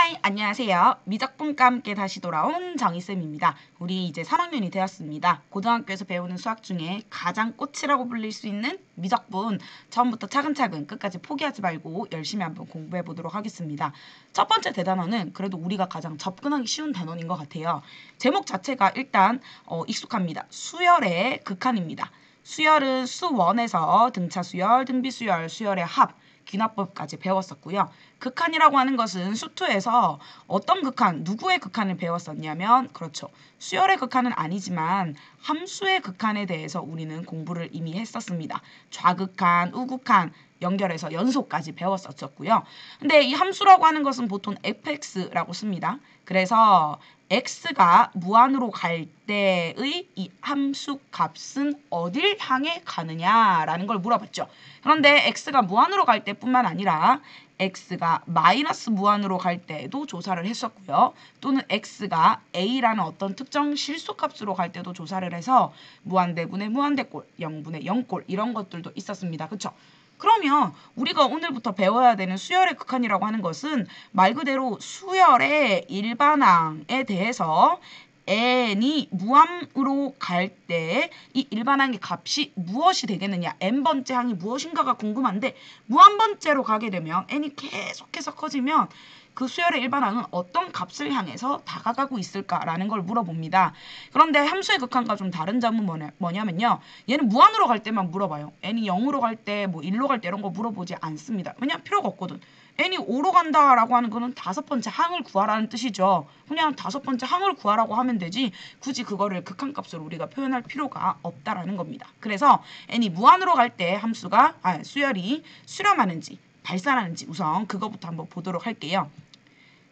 하이, 안녕하세요. 미적분과 함께 다시 돌아온 정희쌤입니다. 우리 이제 3학년이 되었습니다. 고등학교에서 배우는 수학 중에 가장 꽃이라고 불릴 수 있는 미적분, 처음부터 차근차근 끝까지 포기하지 말고 열심히 한번 공부해 보도록 하겠습니다. 첫 번째 대단원은 그래도 우리가 가장 접근하기 쉬운 단원인 것 같아요. 제목 자체가 일단 익숙합니다. 수열의 극한입니다. 수열은 수원에서 등차수열, 등비수열, 수열의 합, 귀납법까지 배웠었고요. 극한이라고 하는 것은 수투에서 어떤 극한, 누구의 극한을 배웠었냐면 그렇죠. 수열의 극한은 아니지만 함수의 극한에 대해서 우리는 공부를 이미 했었습니다. 좌극한, 우극한 연결해서 연소까지 배웠었고요. 근데 이 함수라고 하는 것은 보통 fx라고 씁니다. 그래서 x가 무한으로 갈 때의 이 함수 값은 어딜 향해 가느냐라는 걸 물어봤죠. 그런데 x가 무한으로 갈 때뿐만 아니라 x가 마이너스 무한으로 갈 때에도 조사를 했었고요. 또는 x가 a라는 어떤 특정 실수값으로 갈 때도 조사를 해서 무한대분의 무한대꼴, 0분의 0꼴 이런 것들도 있었습니다. 그렇죠? 그러면 우리가 오늘부터 배워야 되는 수열의 극한이라고 하는 것은 말 그대로 수열의 일반항에 대해서 n이 무한으로 갈 때 이 일반항의 값이 무엇이 되겠느냐, n번째 항이 무엇인가가 궁금한데 무한번째로 가게 되면 n이 계속해서 커지면 그 수열의 일반항은 어떤 값을 향해서 다가가고 있을까라는 걸 물어봅니다. 그런데 함수의 극한과 좀 다른 점은 뭐냐면요. 얘는 무한으로 갈 때만 물어봐요. n이 0으로 갈 때, 뭐 1로 갈 때 이런 거 물어보지 않습니다. 왜냐면 필요가 없거든. n이 5로 간다라고 하는 거는 다섯 번째 항을 구하라는 뜻이죠. 그냥 다섯 번째 항을 구하라고 하면 되지 굳이 그거를 극한값으로 우리가 표현할 필요가 없다라는 겁니다. 그래서 n이 무한으로 갈 때 함수가 수열이 수렴하는지 발산하는지 우선 그거부터 한번 보도록 할게요.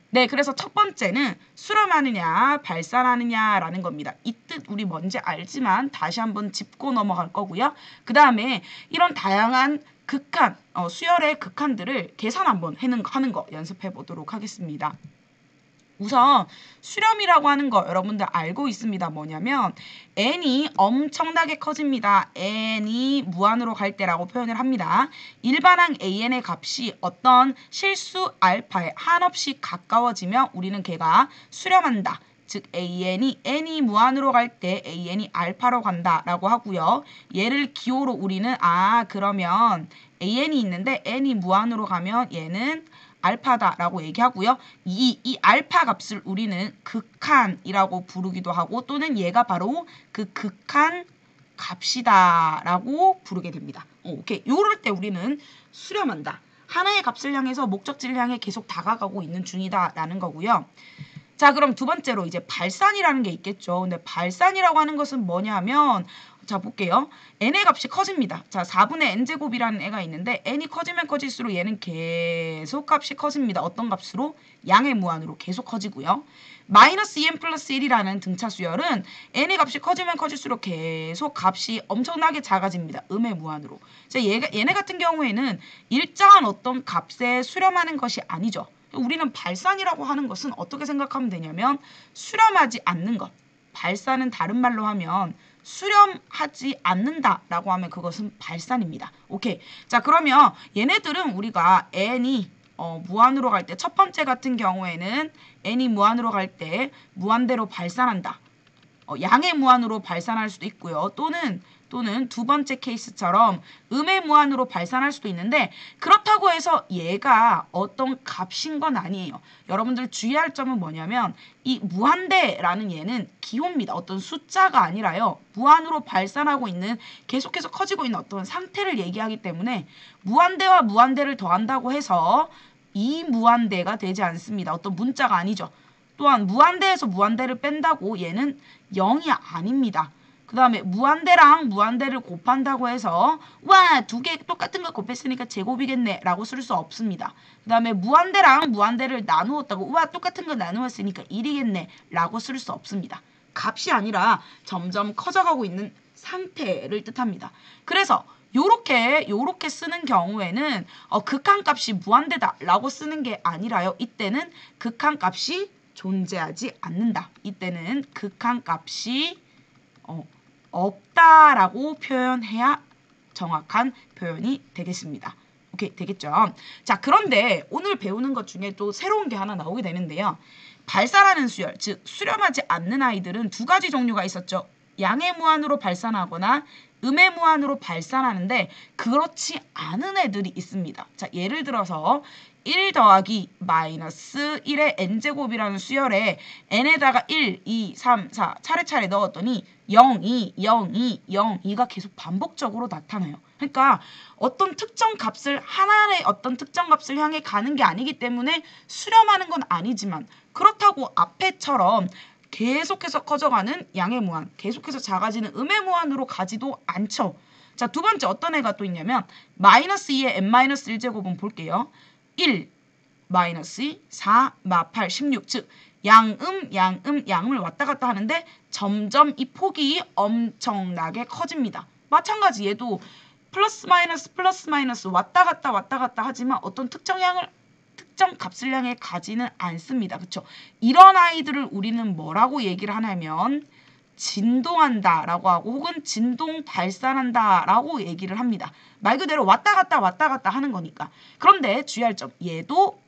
네, 그래서 첫 번째는 수렴하느냐 발산하느냐라는 겁니다. 이 뜻 우리 뭔지 알지만 다시 한번 짚고 넘어갈 거고요. 그 다음에 이런 다양한 극한, 수열의 극한들을 계산 한번 하는 거 연습해 보도록 하겠습니다. 우선 수렴이라고 하는 거 여러분들 알고 있습니다. 뭐냐면 n이 엄청나게 커집니다. n이 무한으로 갈 때라고 표현을 합니다. 일반항 an의 값이 어떤 실수 알파에 한없이 가까워지면 우리는 걔가 수렴한다. 즉 n이 무한으로 갈 때 an이 알파로 간다라고 하고요. 얘를 기호로 우리는 그러면 an이 있는데 n이 무한으로 가면 얘는 알파다라고 얘기하고요. 이 알파 값을 우리는 극한이라고 부르기도 하고 또는 얘가 바로 그 극한 값이다라고 부르게 됩니다. 오케이. 요럴 때 우리는 수렴한다. 하나의 값을 향해서 목적지를 향해 계속 다가가고 있는 중이다라는 거고요. 자, 그럼 두 번째로 이제 발산이라는 게 있겠죠. 근데 발산이라고 하는 것은 뭐냐면 자, 볼게요. n의 값이 커집니다. 자, 4분의 n제곱이라는 애가 있는데 n이 커지면 커질수록 얘는 계속 값이 커집니다. 어떤 값으로? 양의 무한으로 계속 커지고요. 마이너스 2n 플러스 1이라는 등차 수열은 n의 값이 커지면 커질수록 계속 값이 엄청나게 작아집니다. 음의 무한으로. 자, 얘네 같은 경우에는 일정한 어떤 값에 수렴하는 것이 아니죠. 우리는 발산이라고 하는 것은 어떻게 생각하면 되냐면 수렴하지 않는 것. 발산은 다른 말로 하면 수렴하지 않는다라고 하면 그것은 발산입니다. 오케이. 자, 그러면 얘네들은 우리가 n이 무한으로 갈 때 첫 번째 같은 경우에는 n이 무한으로 갈 때 무한대로 발산한다. 양의 무한으로 발산할 수도 있고요. 또는 두 번째 케이스처럼 음의 무한으로 발산할 수도 있는데 그렇다고 해서 얘가 어떤 값인 건 아니에요. 여러분들 주의할 점은 뭐냐면 이 무한대라는 얘는 기호입니다. 어떤 숫자가 아니라요. 무한으로 발산하고 있는 계속해서 커지고 있는 어떤 상태를 얘기하기 때문에 무한대와 무한대를 더한다고 해서 이 무한대가 되지 않습니다. 어떤 문자가 아니죠. 또한 무한대에서 무한대를 뺀다고 얘는 0이 아닙니다. 그 다음에 무한대랑 무한대를 곱한다고 해서 와, 두 개 똑같은 거 곱했으니까 제곱이겠네 라고 쓸 수 없습니다. 그 다음에 무한대랑 무한대를 나누었다고 와, 똑같은 거 나누었으니까 1이겠네 라고 쓸 수 없습니다. 값이 아니라 점점 커져가고 있는 상태를 뜻합니다. 그래서 요렇게 쓰는 경우에는 극한값이 무한대다 라고 쓰는 게 아니라요. 이때는 극한값이 존재하지 않는다. 이때는 극한값이 없다라고 표현해야 정확한 표현이 되겠습니다. 오케이, 되겠죠? 자, 그런데 오늘 배우는 것 중에 또 새로운 게 하나 나오게 되는데요. 발산하는 수열, 즉 수렴하지 않는 아이들은 두 가지 종류가 있었죠. 양의 무한으로 발산하거나 음의 무한으로 발산하는데 그렇지 않은 애들이 있습니다. 자, 예를 들어서 1 더하기 마이너스 1의 n제곱이라는 수열에 n에다가 1, 2, 3, 4 차례차례 넣었더니 0, 2, 0, 2, 0, 2가 계속 반복적으로 나타나요. 그러니까 어떤 특정 값을 하나의 어떤 특정 값을 향해 가는 게 아니기 때문에 수렴하는 건 아니지만 그렇다고 앞에처럼 계속해서 커져가는 양의 무한, 계속해서 작아지는 음의 무한으로 가지도 않죠. 자, 두 번째 어떤 애가 또 있냐면 마이너스 2의 n-1제곱은 볼게요. 1, 마이너스 2, 4, 8, 16, 즉 양음을 왔다 갔다 하는데 점점 이 폭이 엄청나게 커집니다. 마찬가지 얘도 플러스 마이너스 왔다 갔다 하지만 어떤 특정 값을 향해 가지는 않습니다. 그렇죠? 이런 아이들을 우리는 뭐라고 얘기를 하냐면 진동한다 라고 하고 혹은 진동 발산한다 라고 얘기를 합니다. 말 그대로 왔다 갔다 하는 거니까. 그런데 주의할 점, 얘도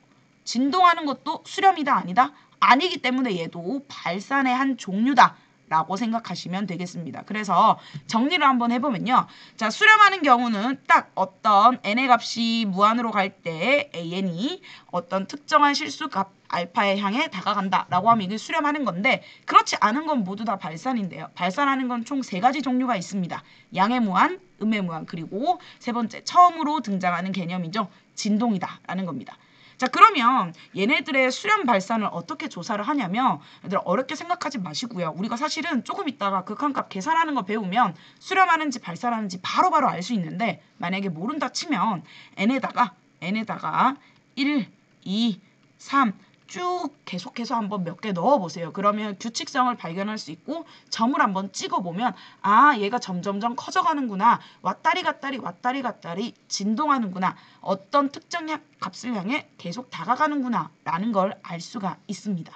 진동하는 것도 수렴이다 아니다? 아니기 때문에 얘도 발산의 한 종류다 라고 생각하시면 되겠습니다. 그래서 정리를 한번 해보면요. 자, 수렴하는 경우는 딱 어떤 n의 값이 무한으로 갈 때 an이 어떤 특정한 실수값 알파에 향해 다가간다 라고 하면 이게 수렴하는 건데 그렇지 않은 건 모두 다 발산인데요. 발산하는 건 총 3가지 종류가 있습니다. 양의 무한, 음의 무한, 그리고 세 번째 처음으로 등장하는 개념이죠. 진동이다 라는 겁니다. 자, 그러면 얘네들의 수렴 발산을 어떻게 조사를 하냐면 얘들 어렵게 생각하지 마시고요. 우리가 사실은 조금 있다가 극한값 계산하는 거 배우면 수렴하는지 발산하는지 바로바로 알 수 있는데 만약에 모른다 치면 n에다가 1, 2, 3 쭉 계속해서 한번 몇 개 넣어보세요. 그러면 규칙성을 발견할 수 있고 점을 한번 찍어보면 아, 얘가 점점점 커져가는구나. 왔다리 갔다리 진동하는구나. 어떤 특정 값을 향해 계속 다가가는구나 라는 걸 알 수가 있습니다.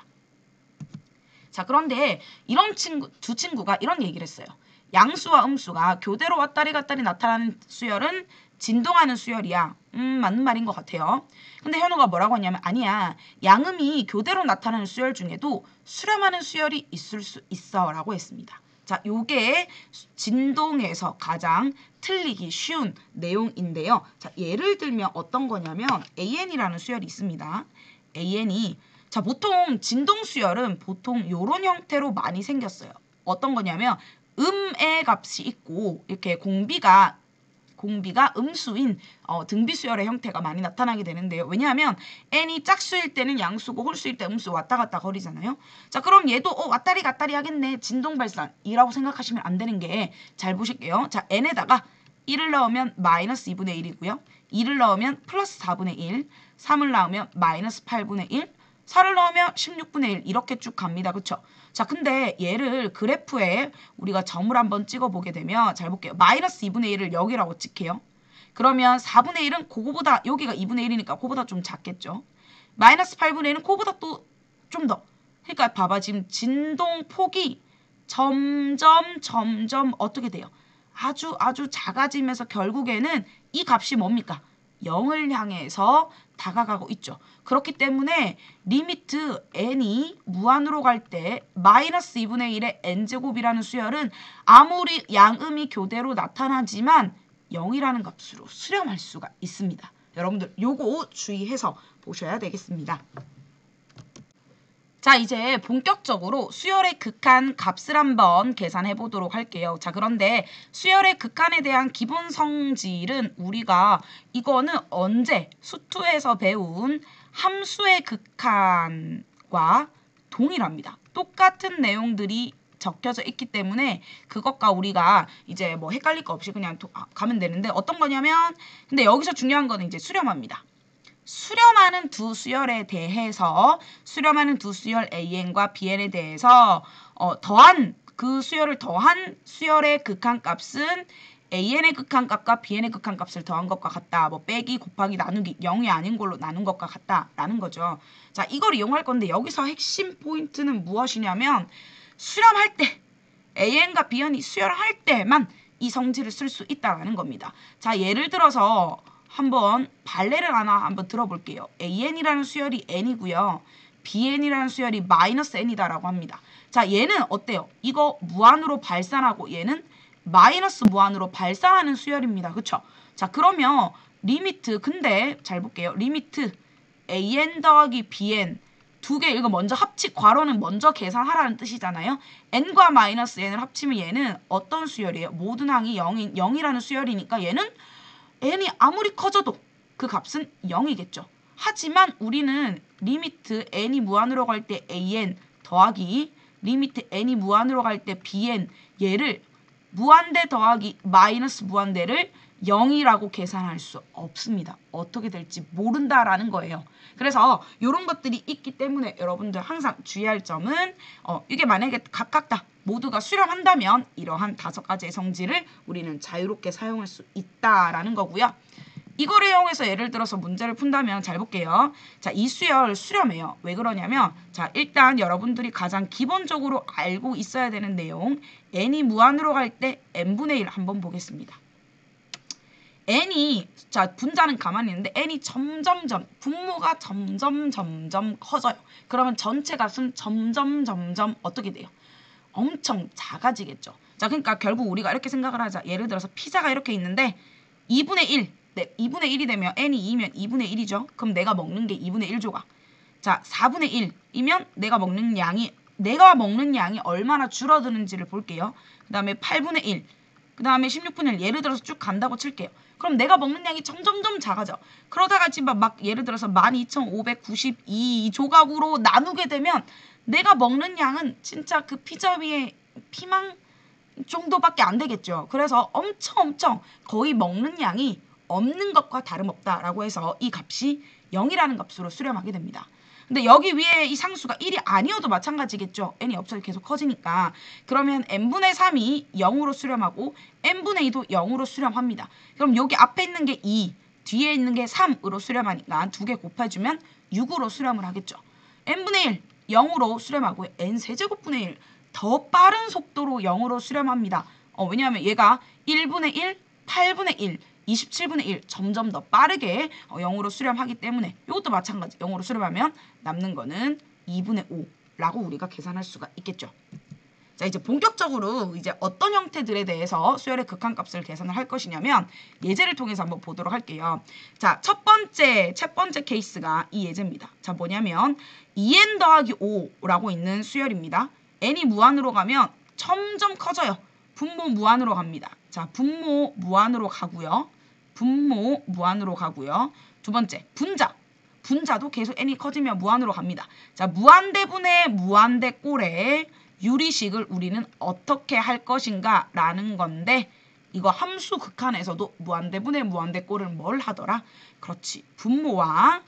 자, 그런데 이런 두 친구가 이런 얘기를 했어요. 양수와 음수가 교대로 왔다리 갔다리 나타나는 수열은 진동하는 수열이야. 맞는 말인 것 같아요. 근데 현우가 뭐라고 하냐면 아니야. 양음이 교대로 나타나는 수열 중에도 수렴하는 수열이 있을 수 있어 라고 했습니다. 자, 요게 진동에서 가장 틀리기 쉬운 내용인데요. 자, 예를 들면 어떤 거냐면 AN이라는 수열이 있습니다. AN이 자, 보통 진동 수열은 보통 요런 형태로 많이 생겼어요. 어떤 거냐면 음의 값이 있고 이렇게 공비가 음수인 등비수열의 형태가 많이 나타나게 되는데요. 왜냐하면 n이 짝수일 때는 양수고 홀수일 때 음수 왔다 갔다 거리잖아요. 자, 그럼 얘도 왔다리 갔다리 하겠네. 진동 발산이라고 생각하시면 안 되는 게 잘 보실게요. 자, n에다가 1을 넣으면 마이너스 2분의 1이고요. 2를 넣으면 플러스 4분의 1, 3을 넣으면 마이너스 8분의 1, 4를 넣으면 16분의 1 이렇게 쭉 갑니다. 그쵸? 자, 근데 얘를 그래프에 우리가 점을 한번 찍어보게 되면 잘 볼게요. 마이너스 2분의 1을 여기라고 찍게요. 그러면 4분의 1은 그거보다 여기가 2분의 1이니까 그거보다 좀 작겠죠. 마이너스 8분의 1은 그거보다 또 좀 더. 그러니까 봐봐. 지금 진동폭이 점점 어떻게 돼요? 아주 작아지면서 결국에는 이 값이 뭡니까? 0을 향해서 다가가고 있죠. 그렇기 때문에 리미트 n이 무한으로 갈 때 마이너스 2분의 1의 n제곱이라는 수열은 아무리 양음이 교대로 나타나지만 0이라는 값으로 수렴할 수가 있습니다. 여러분들 요거 주의해서 보셔야 되겠습니다. 자, 이제 본격적으로 수열의 극한 값을 한번 계산해 보도록 할게요. 자, 그런데 수열의 극한에 대한 기본 성질은 우리가 이거는 언제 수투에서 배운 함수의 극한과 동일합니다. 똑같은 내용들이 적혀져 있기 때문에 그것과 우리가 이제 뭐 헷갈릴 거 없이 그냥 가면 되는데 어떤 거냐면 근데 여기서 중요한 거는 이제 수렴합니다. 수렴하는 두 수열에 대해서 수렴하는 두 수열 AN과 BN에 대해서 더한 그 수열을 더한 수열의 극한값은 AN의 극한값과 BN의 극한값을 더한 것과 같다. 뭐 빼기, 곱하기, 나누기, 0이 아닌 걸로 나눈 것과 같다라는 거죠. 자, 이걸 이용할 건데 여기서 핵심 포인트는 무엇이냐면 수렴할 때 AN과 BN이 수열할 때만 이 성질을 쓸 수 있다는 겁니다. 자, 예를 들어서 한번 발레를 하나 한번 들어볼게요. AN이라는 수열이 n이고요. BN이라는 수열이 마이너스 n이다라고 합니다. 자, 얘는 어때요? 이거 무한으로 발산하고 얘는 마이너스 무한으로 발산하는 수열입니다. 그쵸? 자, 그러면 리미트, 근데 잘 볼게요. 리미트 AN 더하기 BN 두 개 이거 먼저 합치 괄호는 먼저 계산하라는 뜻이잖아요. n과 마이너스 n을 합치면 얘는 어떤 수열이에요? 모든 항이 0이라는 수열이니까 얘는 n이 아무리 커져도 그 값은 0이겠죠. 하지만 우리는 리미트 n이 무한으로 갈 때 an 더하기 리미트 n이 무한으로 갈 때 bn 얘를 무한대 더하기 마이너스 무한대를 0이라고 계산할 수 없습니다. 어떻게 될지 모른다라는 거예요. 그래서 이런 것들이 있기 때문에 여러분들 항상 주의할 점은 이게 만약에 각각 다 모두가 수렴한다면 이러한 5가지의 성질을 우리는 자유롭게 사용할 수 있다라는 거고요. 이거를 이용해서 예를 들어서 문제를 푼다면 잘 볼게요. 자, 이 수열 수렴해요. 왜 그러냐면 자, 일단 여러분들이 가장 기본적으로 알고 있어야 되는 내용 n이 무한으로 갈 때 n분의 1 한번 보겠습니다. n이 자 분자는 가만히 있는데 n이 점점점 분모가 점점 커져요. 그러면 전체 값은 점점 어떻게 돼요? 엄청 작아지겠죠. 자, 그러니까 결국 우리가 이렇게 생각을 하자. 예를 들어서 피자가 이렇게 있는데 2분의 1 네, 2분의 1이 되면 n이 2면 2분의 1이죠. 그럼 내가 먹는 게 2분의 1조각. 자, 4분의 1이면 내가 먹는 양이 얼마나 줄어드는지를 볼게요. 그 다음에 8분의 1, 그 다음에 16분의 1 예를 들어서 쭉 간다고 칠게요. 그럼 내가 먹는 양이 점점 작아져. 그러다가 지금 막 예를 들어서 12,592 조각으로 나누게 되면 내가 먹는 양은 진짜 그 피자 위에 피망 정도밖에 안 되겠죠. 그래서 엄청 거의 먹는 양이 없는 것과 다름없다라고 해서 이 값이 0이라는 값으로 수렴하게 됩니다. 근데 여기 위에 이 상수가 1이 아니어도 마찬가지겠죠. n이 없어서 계속 커지니까. 그러면 n분의 3이 0으로 수렴하고 n분의 2도 0으로 수렴합니다. 그럼 여기 앞에 있는 게 2, 뒤에 있는 게 3으로 수렴하니까 두 개 곱해주면 6으로 수렴을 하겠죠. n분의 1, 0으로 수렴하고 n세제곱분의 1, 더 빠른 속도로 0으로 수렴합니다. 왜냐하면 얘가 1분의 1, 8분의 1, 27분의 1 점점 더 빠르게 0으로 수렴하기 때문에 이것도 마찬가지 0으로 수렴하면 남는 거는 2분의 5라고 우리가 계산할 수가 있겠죠. 자, 이제 본격적으로 이제 어떤 형태들에 대해서 수열의 극한값을 계산을 할 것이냐면 예제를 통해서 한번 보도록 할게요. 자, 첫 번째 케이스가 이 예제입니다. 자, 뭐냐면 2n 더하기 5라고 있는 수열입니다. n이 무한으로 가면 점점 커져요. 분모 무한으로 갑니다. 자, 분모 무한으로 가고요. 두 번째, 분자도 계속 n이 커지면 무한으로 갑니다. 자, 무한대분의 무한대꼴의 유리식을 우리는 어떻게 할 것인가 라는 건데 이거 함수 극한에서도 무한대분의 무한대꼴을 뭘 하더라? 그렇지. 분모와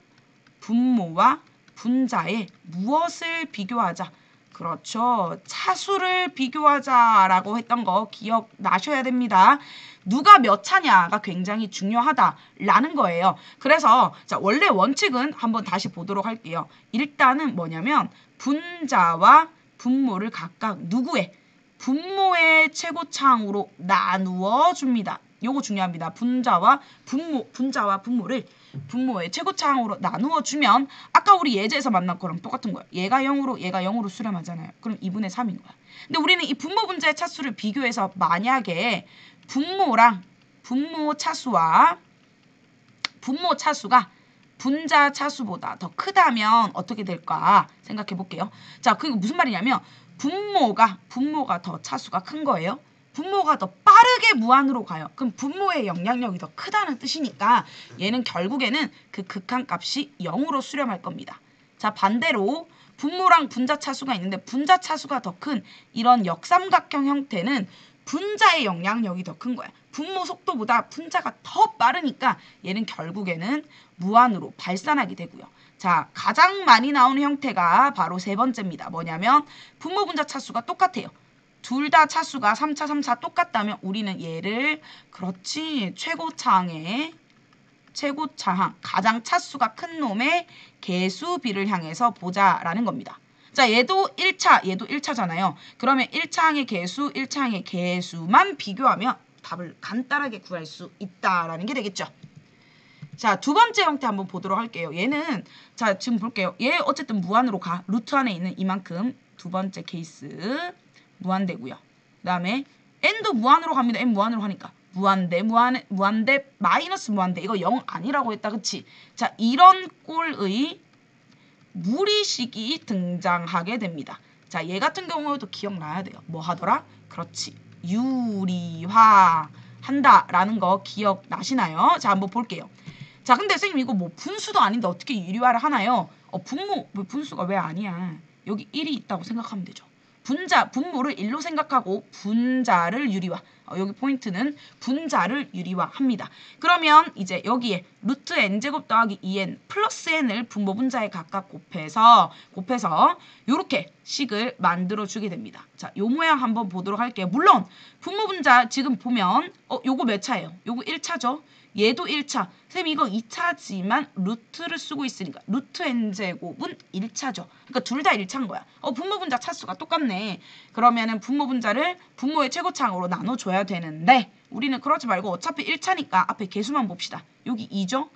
분자에 무엇을 비교하자? 그렇죠. 차수를 비교하자라고 했던 거 기억나셔야 됩니다. 누가 몇 차냐가 굉장히 중요하다라는 거예요. 그래서 자, 원래 원칙은 한번 다시 보도록 할게요. 일단은 뭐냐면 분자와 분모를 각각 누구의? 분모의 최고차항으로 나누어 줍니다. 요거 중요합니다. 분자와 분모를 분모의 최고차항으로 나누어 주면 아까 우리 예제에서 만난 거랑 똑같은 거야. 얘가 0으로 수렴하잖아요. 그럼 2분의 3인 거야. 근데 우리는 이 분모 분자의 차수를 비교해서 만약에 분모 차수가 분자 차수보다 더 크다면 어떻게 될까 생각해 볼게요. 자, 그게 무슨 말이냐면 분모가 더 차수가 큰 거예요. 분모가 더 빠르게 무한으로 가요. 그럼 분모의 영향력이 더 크다는 뜻이니까 얘는 결국에는 그 극한값이 0으로 수렴할 겁니다. 자, 반대로 분모랑 분자 차수가 있는데 분자 차수가 더 큰 이런 역삼각형 형태는 분자의 영향력이 더 큰 거야. 분모 속도보다 분자가 더 빠르니까 얘는 결국에는 무한으로 발산하게 되고요. 자, 가장 많이 나오는 형태가 바로 세 번째입니다. 뭐냐면 분모 분자 차수가 똑같아요. 둘 다 차수가 3차 똑같다면 우리는 얘를 그렇지 최고차항 가장 차수가 큰 놈의 개수 비를 향해서 보자라는 겁니다. 자, 얘도 1차잖아요. 그러면 1차항의 개수만 비교하면 답을 간단하게 구할 수 있다라는 게 되겠죠. 자, 두 번째 형태 한번 보도록 할게요. 얘는 자, 지금 볼게요. 얘 어쨌든 무한으로 가. 루트 안에 있는 이만큼 두 번째 케이스 무한대고요. 그다음에 n도 무한으로 갑니다. n 무한으로 하니까 무한대, 무한대, 마이너스 무한대. 이거 0 아니라고 했다. 그치? 자, 이런 꼴의 무리식이 등장하게 됩니다. 자, 얘 같은 경우에도 기억나야 돼요. 뭐 하더라? 그렇지. 유리화 한다라는 거 기억나시나요? 자, 한번 볼게요. 자, 근데 선생님 이거 뭐 분수도 아닌데 어떻게 유리화를 하나요? 분수가 왜 아니야? 여기 1이 있다고 생각하면 되죠. 분모를 1로 생각하고 분자를 유리화. 여기 포인트는 분자를 유리화합니다. 그러면 이제 여기에 루트 n제곱 더하기 2n 플러스 n을 분모 분자에 각각 곱해서 요렇게 식을 만들어주게 됩니다. 자, 요 모양 한번 보도록 할게요. 물론 분모 분자 지금 보면 요거 몇 차예요? 요거 1차죠? 얘도 1차. 선생님 이거 2차지만 루트를 쓰고 있으니까 루트 n제곱은 1차죠. 그러니까 둘 다 1차인 거야. 분모 분자 차수가 똑같네. 그러면은 분모 분자를 분모의 최고차항으로 나눠줘야 되는데 우리는 그러지 말고 어차피 1차니까 앞에 개수만 봅시다. 여기 2죠?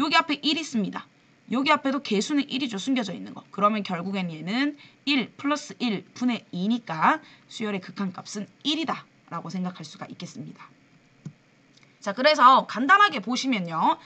여기 앞에 1 있습니다. 여기 앞에도 개수는 1이죠. 숨겨져 있는 거. 그러면 결국엔 얘는 1 플러스 1 분의 2니까 수열의 극한값은 1이다 라고 생각할 수가 있겠습니다. 자, 그래서 간단하게 보시면요.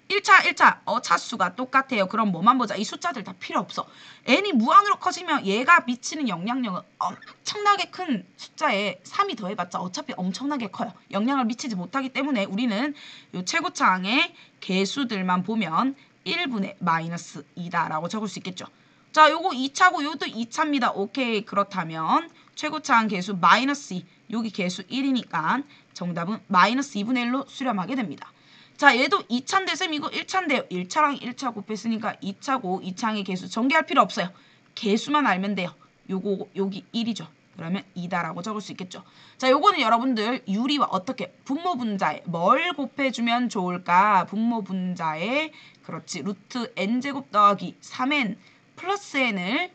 1차 차수가 똑같아요. 그럼 뭐만 보자. 이 숫자들 다 필요 없어. n이 무한으로 커지면 얘가 미치는 영향력은 엄청나게 큰 숫자에 3이 더해봤자 어차피 엄청나게 커요. 영향을 미치지 못하기 때문에 우리는 요 최고차항의 개수들만 보면 1분의 마이너스 2다라고 적을 수 있겠죠. 자, 요거 2차고 요도 2차입니다. 오케이. 그렇다면 최고차항 개수 마이너스 2. 여기 개수 1이니까 정답은 마이너스 2분의 1로 수렴하게 됩니다. 자, 얘도 2차인데 쌤 이거 1차인데요. 1차랑 1차 곱했으니까 2차고 2차항의 개수 전개할 필요 없어요. 개수만 알면 돼요. 요거 여기 1이죠. 그러면 2다라고 적을 수 있겠죠. 자, 요거는 여러분들 유리와 어떻게 분모 분자에 뭘 곱해주면 좋을까? 분모 분자에 그렇지. 루트 n제곱 더하기 3n 플러스 n을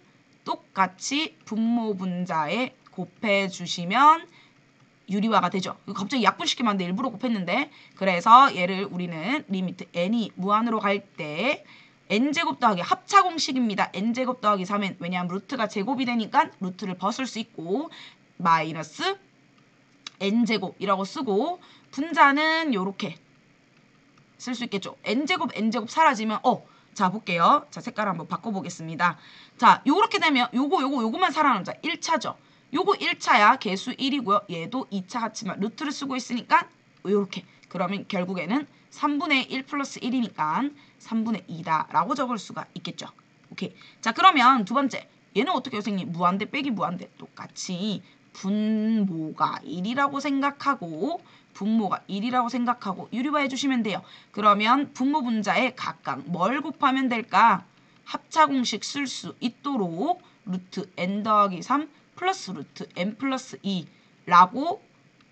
똑같이 분모 분자에 곱해주시면 유리화가 되죠. 갑자기 약분시키면 안 돼. 일부러 곱했는데. 그래서 얘를 우리는 리미트 n이 무한으로 갈 때 n제곱 더하기 합차 공식입니다. n제곱 더하기 3n. 왜냐하면 루트가 제곱이 되니까 루트를 벗을 수 있고 마이너스 n제곱이라고 쓰고 분자는 요렇게 쓸 수 있겠죠. n제곱 사라지면 자, 볼게요. 자, 색깔 한번 바꿔보겠습니다. 자, 요렇게 되면 요거만 살아남자. 1차죠. 요거 1차야. 개수 1이고요. 얘도 2차 같지만 루트를 쓰고 있으니까 요렇게. 그러면 결국에는 3분의 1 플러스 1이니까 3분의 2다라고 적을 수가 있겠죠. 오케이. 자, 그러면 두 번째. 얘는 어떻게 해요, 선생님? 무한대 빼기 무한대. 똑같이 분모가 1이라고 생각하고 분모가 1이라고 생각하고 유리화 해주시면 돼요. 그러면 분모 분자에 각각 뭘 곱하면 될까? 합차 공식 쓸 수 있도록 루트 n 더하기 3 플러스 루트 n 플러스 2라고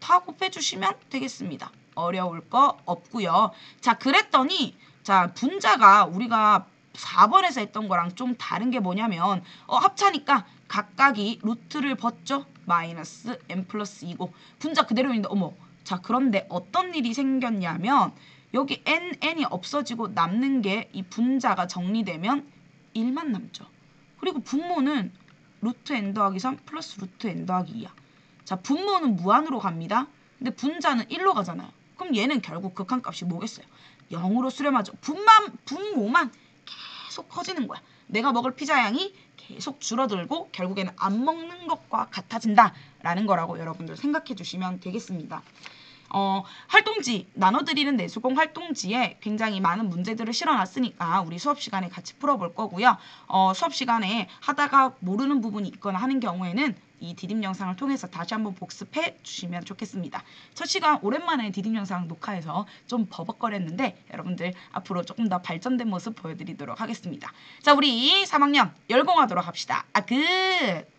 다 곱해주시면 되겠습니다. 어려울 거 없고요. 자, 그랬더니 자, 분자가 우리가 4번에서 했던 거랑 좀 다른 게 뭐냐면 합차니까 각각이 루트를 벗죠. 마이너스 n 플러스 2고 분자 그대로인데 자, 그런데 어떤 일이 생겼냐면 여기 n이 없어지고 남는 게 이 분자가 정리되면 1만 남죠. 그리고 분모는 루트 n 더하기 3 플러스 루트 n 더하기 2야. 자, 분모는 무한으로 갑니다. 근데 분자는 1로 가잖아요. 그럼 얘는 결국 극한값이 뭐겠어요? 0으로 수렴하죠. 분모만 계속 커지는 거야. 내가 먹을 피자 양이 계속 줄어들고 결국에는 안 먹는 것과 같아진다라는 거라고 여러분들 생각해 주시면 되겠습니다. 활동지, 나눠드리는 내수공 활동지에 굉장히 많은 문제들을 실어놨으니까 우리 수업 시간에 같이 풀어볼 거고요. 수업 시간에 하다가 모르는 부분이 있거나 하는 경우에는 이 디딤 영상을 통해서 다시 한번 복습해 주시면 좋겠습니다. 첫 시간 오랜만에 디딤 영상 녹화해서 좀 버벅거렸는데 여러분들 앞으로 조금 더 발전된 모습 보여드리도록 하겠습니다. 자, 우리 3학년 열공하도록 합시다. 끝!